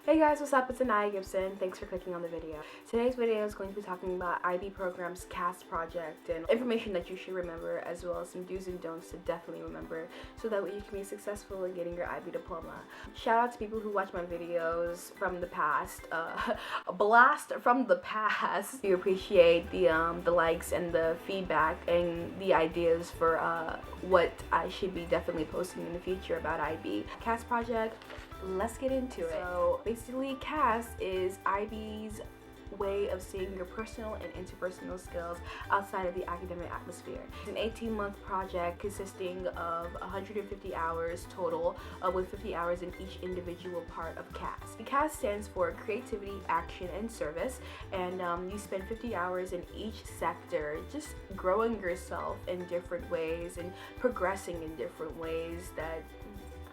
Hey guys, what's up? It's Anaya Gibson. Thanks for clicking on the video. Today's video is going to be talking about IB program's CAS project and information that you should remember, as well as some do's and don'ts to definitely remember so that way you can be successful in getting your IB diploma. Shout out to people who watch my videos from the past. A blast from the past. We appreciate the likes and the feedback and the ideas for what I should be definitely posting in the future about IB. CAS project. Let's get into it. So basically, CAS is IB's way of seeing your personal and interpersonal skills outside of the academic atmosphere. It's an 18-month project consisting of 150 hours total, with 50 hours in each individual part of CAS. CAS stands for Creativity, Action, and Service, and you spend 50 hours in each sector just growing yourself in different ways and progressing in different ways that,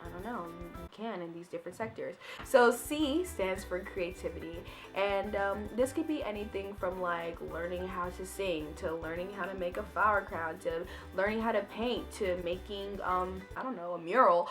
I don't know, you can in these different sectors. So C stands for creativity, and this could be anything from like learning how to sing, to learning how to make a flower crown, to learning how to paint, to making I don't know, a mural,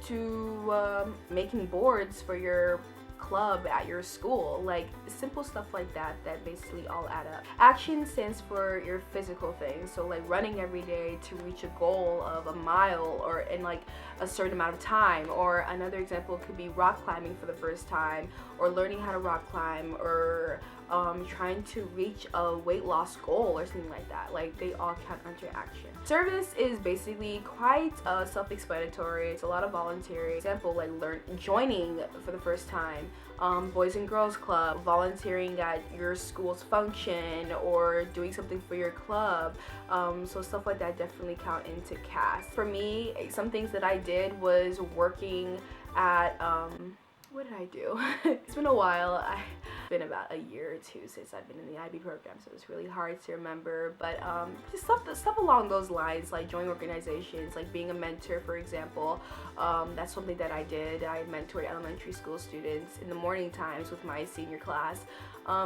to making boards for your club at your school, like simple stuff like that basically all add up. Action stands for your physical things, so like running every day to reach a goal of a mile or in like a certain amount of time, or another example could be rock climbing for the first time, or learning how to rock climb, or trying to reach a weight loss goal or something like that. Like they all count under action. Service is basically quite self-explanatory. It's a lot of voluntary. Example, like joining for the first time, Boys and Girls Club, volunteering at your school's function, or doing something for your club. So stuff like that definitely count into CAS. For me, some things that I did was working at what did I do? It's been a while. It's been about a year or two since I've been in the IB program, so it's really hard to remember. But just stuff along those lines, like joining organizations, like being a mentor, for example. That's something that I did. I mentored elementary school students in the morning times with my senior class.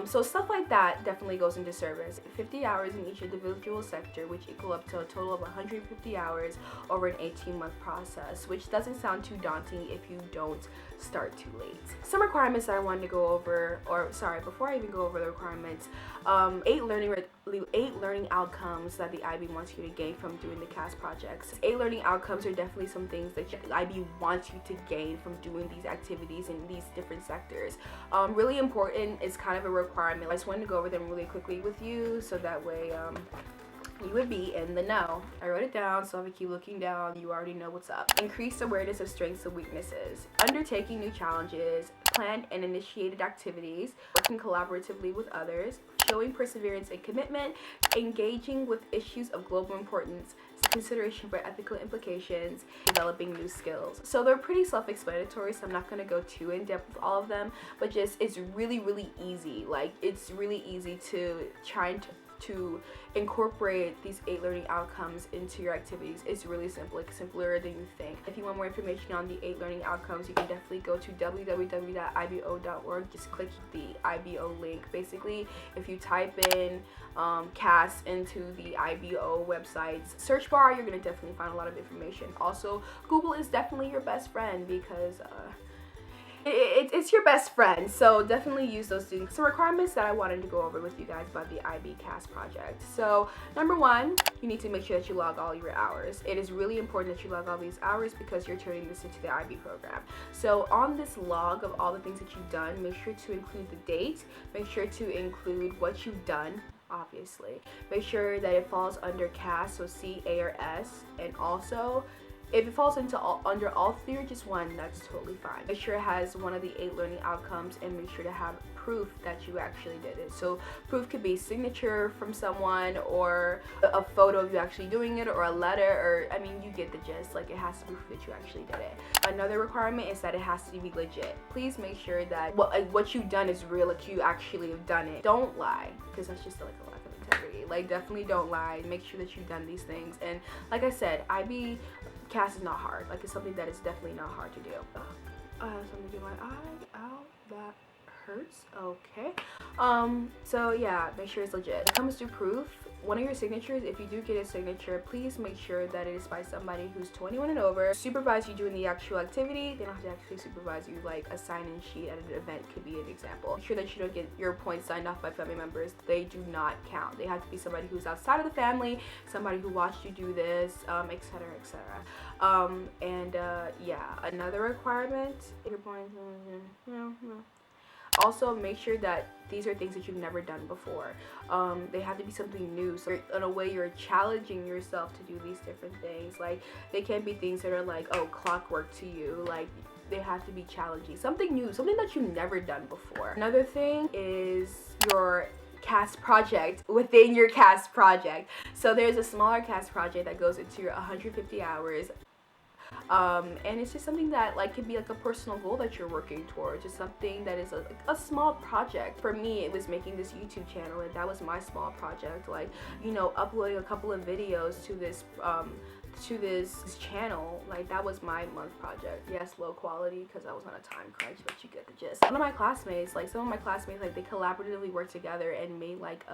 So stuff like that definitely goes into service. 50 hours in each individual sector, which equal up to a total of 150 hours over an 18-month process, which doesn't sound too daunting if you don't start too late. Some requirements that I wanted to go over, before I even go over the requirements, 8 learning outcomes that the IB wants you to gain from doing the CAS projects. 8 learning outcomes are definitely some things that the IB wants you to gain from doing these activities in these different sectors. Really important, it's kind of a requirement. I just wanted to go over them really quickly with you so that way you would be in the know. I wrote it down, so if I keep looking down, you already know what's up. Increased awareness of strengths and weaknesses. Undertaking new challenges. Planned and initiated activities. Working collaboratively with others. Showing perseverance and commitment. Engaging with issues of global importance. Consideration for ethical implications. Developing new skills. So they're pretty self-explanatory, so I'm not going to go too in depth with all of them, but just it's really easy. Like it's really easy to try to incorporate these 8 learning outcomes into your activities. It's really simple, like simpler than you think. If you want more information on the 8 learning outcomes, you can definitely go to www.ibo.org. Just click the IBO link. Basically, if you type in CAS into the IBO website's search bar, you're gonna definitely find a lot of information. Also, Google is definitely your best friend because it's your best friend, so definitely use those things. Some requirements that I wanted to go over with you guys about the IB CAS project. So number 1, you need to make sure that you log all your hours. It is really important that you log all these hours because you're turning this into the IB program. So on this log of all the things that you've done, make sure to include the date, make sure to include what you've done, obviously. Make sure that it falls under CAS, so C, A, or S, and also if it falls under all 3 or just one, that's totally fine. Make sure it has one of the 8 learning outcomes, and make sure to have proof that you actually did it. So proof could be signature from someone, or a photo of you actually doing it, or a letter, or I mean, you get the gist. Like it has to be proof that you actually did it. Another requirement is that it has to be legit. Please make sure that what you've done is real, like you actually have done it. Don't lie, because that's just like a lack of integrity. Like definitely don't lie. Make sure that you've done these things. And like I said, CAS is not hard. Like it's something that is definitely not hard to do. I have something in my eye. Ow, that hurts. Okay. So yeah, make sure it's legit. When it comes to proof, one of your signatures, if you do get a signature, please make sure that it is by somebody who's 21 and over. Supervise you doing the actual activity. They don't have to actually supervise you, like a sign-in sheet at an event could be an example. Make sure that you don't get your points signed off by family members. They do not count. They have to be somebody who's outside of the family, somebody who watched you do this, etc., etc. Yeah, another requirement, your points, also make sure that these are things that you've never done before. They have to be something new, so in a way you're challenging yourself to do these different things. Like, they can't be things that are like, oh, clockwork to you. Like, they have to be challenging, something new, something that you've never done before. Another thing is your CAS project within your CAS project. So there's a smaller CAS project that goes into your 150 hours. And it's just something that like could be like a personal goal that you're working towards, just something that is a small project. For me, it was making this YouTube channel, and that was my small project. Like, you know, uploading a couple of videos to this channel, like that was my month project. Yes, low quality because I was on a time crunch, but you get the gist. Some of my classmates, like they collaboratively worked together and made like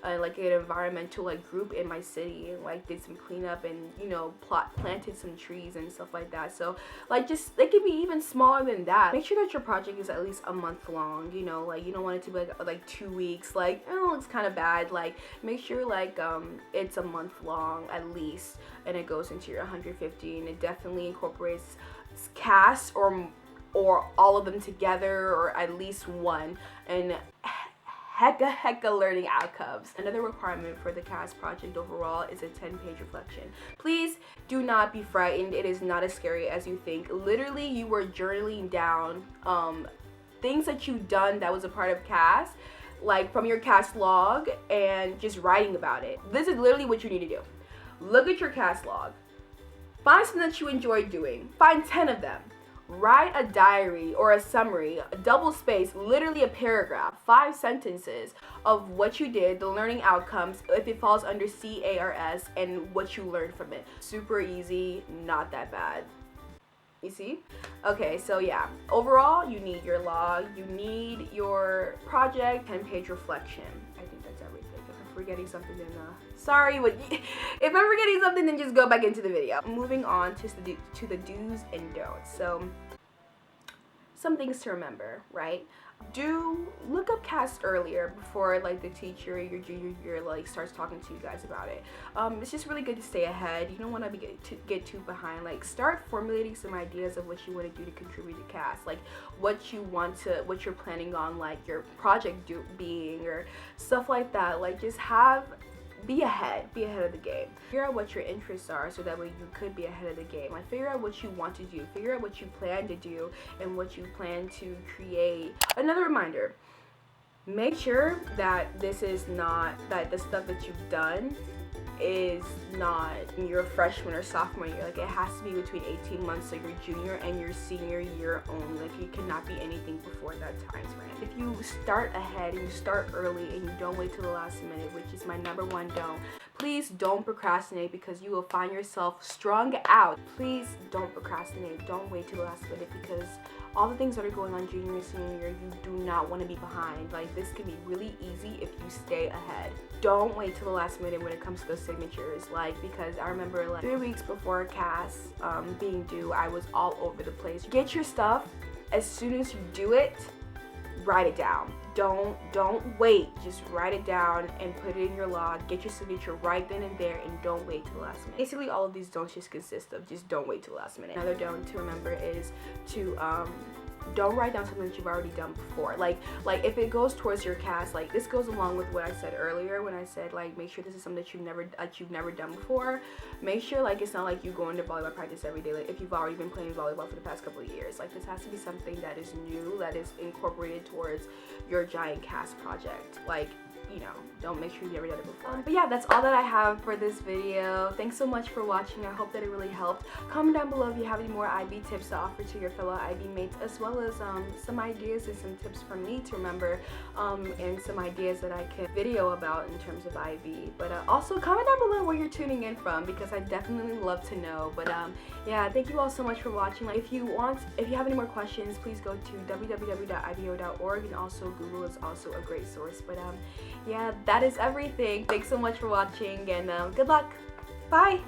like an environmental like group in my city, and like did some cleanup and, you know, planted some trees and stuff like that. So like, just they could be even smaller than that. Make sure that your project is at least a month long. You know, like you don't want it to be like 2 weeks. Like, it looks kind of bad. Like, make sure like it's a month long at least, and it goes into your 150, and it definitely incorporates CAS or all of them together, or at least one, and hecka learning outcomes. Another requirement for the CAS project overall is a 10-page reflection. Please do not be frightened. It is not as scary as you think. Literally, you are journaling down things that you've done that was a part of CAS, like from your CAS log, and just writing about it. This is literally what you need to do. Look at your CAS log. Find something that you enjoy doing. Find 10 of them. Write a diary or a summary, a double space, literally a paragraph, 5 sentences of what you did, the learning outcomes, if it falls under CAS, and what you learned from it. Super easy, not that bad. You see? Okay, so yeah, overall, you need your log, you need your project, 10-page reflection. I think that's everything. If I'm forgetting something, then sorry, but if I'm forgetting something, then just go back into the video. Moving on to the do's and don'ts. So, some things to remember, right? Do look up CAS earlier before like the teacher your junior year like starts talking to you guys about it. It's just really good to stay ahead. You don't want to get too behind. Like, start formulating some ideas of what you want to do to contribute to CAS, like what you're planning on, like your project being, or stuff like that. Like, just be ahead of the game. Figure out what your interests are, so that way you could be ahead of the game. Like, figure out what you want to do, figure out what you plan to do, and what you plan to create. Another reminder, make sure that the stuff that you've done is not in your freshman or sophomore year. Like, it has to be between 18 months, so your junior and your senior year only. Like, it cannot be anything before that time span. If you start ahead and you start early and you don't wait till the last minute, which is my number one don't, please don't procrastinate, because you will find yourself strung out. Please don't procrastinate. Don't wait till the last minute, because all the things that are going on junior and senior year, you do not want to be behind. Like, this can be really easy if you stay ahead. Don't wait till the last minute when it comes to those signatures. Like, because I remember like 3 weeks before CAS being due, I was all over the place. Get your stuff as soon as you do it. Write it down. Don't wait. Just write it down and put it in your log. Get your signature right then and there, and don't wait till the last minute. Basically, all of these don'ts just consist of just don't wait till the last minute. Another don't to remember is to don't write down something that you've already done before. Like if it goes towards your CAS, like this goes along with what I said earlier when I said like make sure this is something that you've never done before. Make sure like it's not like you go into volleyball practice every day. Like if you've already been playing volleyball for the past couple of years, like this has to be something that is new, that is incorporated towards your giant CAS project. Like, you know, don't make sure you ever done it before. But yeah, that's all that I have for this video. Thanks so much for watching. I hope that it really helped. Comment down below if you have any more IB tips to offer to your fellow IB mates, as well as some ideas and some tips from me to remember, and some ideas that I can video about in terms of IB. But also comment down below where you're tuning in from, because I definitely love to know. But yeah, thank you all so much for watching. Like, if you have any more questions, please go to www.ibo.org, and also Google is also a great source. But yeah, that is everything. Thanks so much for watching, and good luck. Bye.